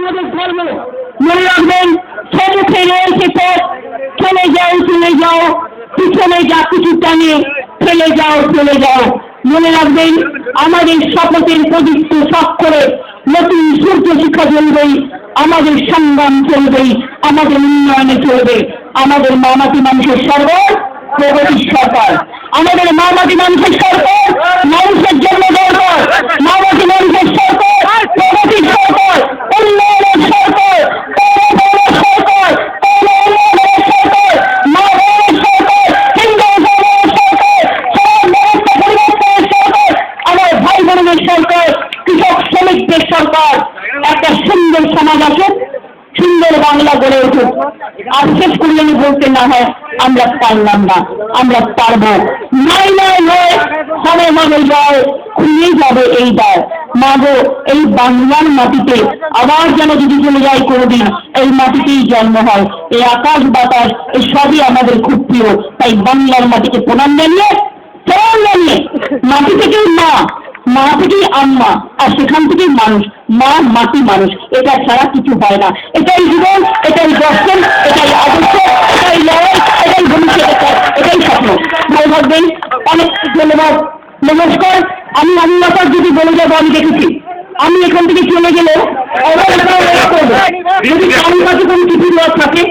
আমাদের ধর্ম। মনে রাখবেন, সম্মুখে রয়েছে পথ, চলে যাও, পিছনে যা কিছু টানে ফেলে যাও। মনে রাখবেন, আমাদের শপথের পবিত্র স্বাক্ষরে নতুন সূর্য শিক্ষা চলবেই, আমাদের সংগ্রাম চলবেই, আমাদের উন্নয়নে চলবে। আমাদের মামাটি মানুষের সরকার, প্রগতির সরকার। আমাদের মামাটি মানুষের সরকার, মানুষের জন্য দরকার। মামাটি মানুষের সরকার, প্রগতির সরকার, উন্নয়নের সরকার, সরকার, সরকার, কৃষক শ্রমিকদের সরকার। একটা সুন্দর সমাজ আসুক, সুন্দর বাংলা গড়ে উঠুক। আর শেষ করিয়ে বলতে না হয় আমরা পারলাম না, আমরা পারবো। নয় হবে যায়, খুলে যাবে এই দ্বার। মা গো, এই বাংলার মাটিতে আবার যেন যদি চলে যায় কোনোদিন, এই মাটিতেই জন্ম হয়। এই আকাশ বাতাস এই সবই আমাদের খুব প্রিয়। তাই বাংলার মাটিকে প্রণাম জানিয়ে মাটি থেকেই মা থেকেই আম্মা, আর সেখান থেকেই মানুষ। মা, মাটি, মানুষ, এটা ছাড়া কিছু হয় না। এটাই জীবন, এটাই দর্শন, এটাই আদর্শ, এটাই লড়াই, এটাই ভবিষ্যৎ, এটাই স্বপ্ন। ভালো থাকবেন, অনেক ধন্যবাদ, নমস্কার। আমি আল্লাহর যদি বলে যাবো, আমি দেখেছি আমি এখান থেকে চলে গেলে যদি আমার কাছে কোনো কিছু দেওয়ার থাকে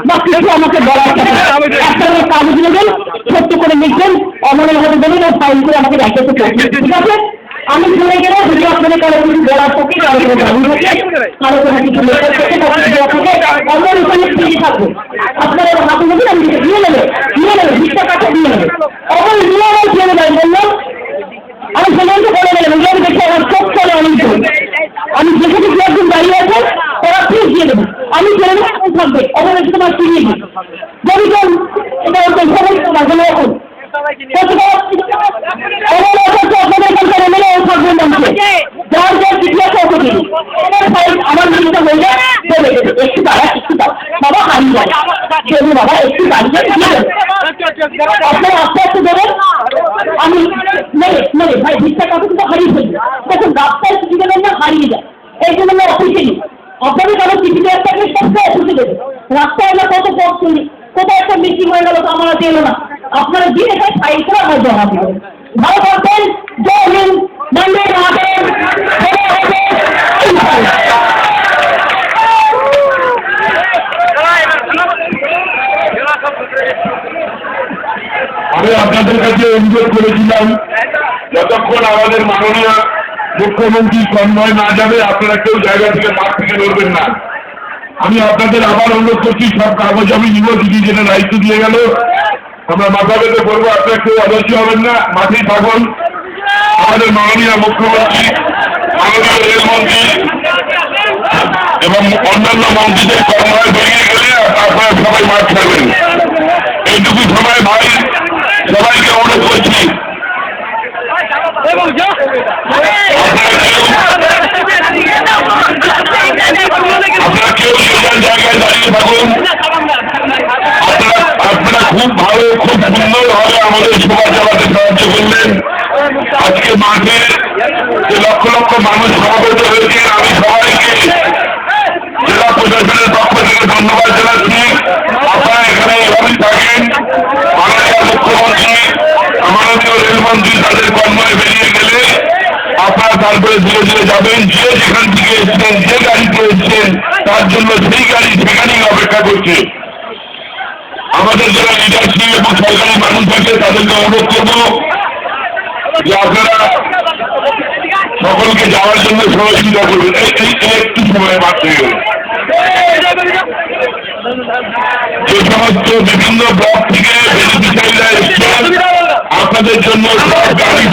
বা কিছু আমাকে বলার থাকে, একটা কাগজ নেবেন, ছোট্ট করে লিখবেন, অমলের হাতে দেবেন, ও ফাইল করে আমাকে রেখে ঠিক আছে। আমি চলে গেলে যদি আপনাদের কারো কিছু বলার থাকে, কারো কোনো দাবি থাকে, কারো কোনো কিছু লেখার থাকে, অমল ওখানে ফিরে থাকবো। আপনারা হাতে নেবেন, আমি দিয়ে নেবে ভিক্ষা কাছে দিয়ে নেবে। অমল নিয়ে আমার ছেড়ে দেয়, বললাম আমি সেখানে বলে গেলাম, আমি দেখে আমার চোখ চলে অনেক দূর। আমি দেখেছি দু একজন দাঁড়িয়ে আছে, ওরা ফিস দিয়ে দেবো, আমি ছেড়ে দেবো, থাকবে অমল এসে তোমার ফিরিয়ে দিই। বলিজন এটা ওদের সবাই তোমার জন্য এখন আমার জিনিসটা হয়ে যায়, একটু দাঁড়া, বাবা হারিয়ে যায়, বাবা একটু দাঁড়িয়ে আপনারা আস্তে আস্তে দেবেন। আমি নেবে ভাই ভিক্ষা কাছে কিন্তু হারিয়ে ফেলি, তখন রাস্তায় চিঠি দেবেন না, হারিয়ে যায়। এই জন্য আমরা অফিসে নিই, আপনাদের কারো চিঠি দেওয়ার থাকলে সবটাই অফিসে দেবে। রাস্তায় আমরা কত পথ চলি, কোথাও একটা মিটিং হয়ে গেল তো আমরা এলো না, আপনারা দিয়ে এখানে ফাইল করে আমার জমা দেবেন। ভালো থাকবেন, জয় হিন্দ, বন্দে মাতরম। আমি আপনাদের কাছে অনুরোধ করেছিলাম, যতক্ষণ আমাদের মাননীয় মুখ্যমন্ত্রী কনভয় না যাবে আপনারা কেউ জায়গা থেকে মাঠ থেকে লড়বেন না। আমি আপনাদের আবার অনুরোধ করছি, সব কাগজ আমি নিব, দিদি যেটা দায়িত্ব দিয়ে গেল আমরা মাথা পেতে করবো। আপনারা কেউ অদর্শী হবেন না, মাঠেই থাকুন। আমাদের মাননীয় মুখ্যমন্ত্রী, মাননীয় রেলমন্ত্রী এবং অন্যান্য মন্ত্রীদের কনভয় বেরিয়ে গেলে আপনারা সবাই মাঠ ছাড়বেন। এইটুকু সময় ভাই সবাইকে অনুরোধ করছি, আপনারা কেউ নিজের জায়গায় দাঁড়িয়ে থাকুন। আপনারা খুব ভালো, খুব সুন্দরভাবে আমাদের সভা চালাতে সাহায্য করলেন। আজকে মাঠে যে লক্ষ লক্ষ মানুষ সমাবেত হয়েছে, আমি সবাইকে জেলা প্রশাসনের পক্ষ থেকে ধন্যবাদ জানাচ্ছি। আপনারা এখানে এভাবেই থাকেন। মাননীয় মুখ্যমন্ত্রী, মাননীয় রেলমন্ত্রী তাদের কর্মে বেরিয়ে গেলে আপনারা তারপরে ধীরে ধীরে যাবেন। যে যেখান থেকে এসছেন, যে গাড়িতে এসছেন, তার জন্য সেই গাড়ি সেখানেই অপেক্ষা করছে। আমাদের যারা লিডারশিপ এবং সরকারি মানুষ আছে তাদেরকে অনুরোধ করবো যে আপনারা সকলকে যাওয়ার জন্য সহযোগিতা করবেন। একটু সময় বাড়তে গেল যে সমস্ত বিভিন্ন ব্লক থেকে বেনিফিশিয়ারিরা এসছেন, আপনাদের জন্য সব গাড়ি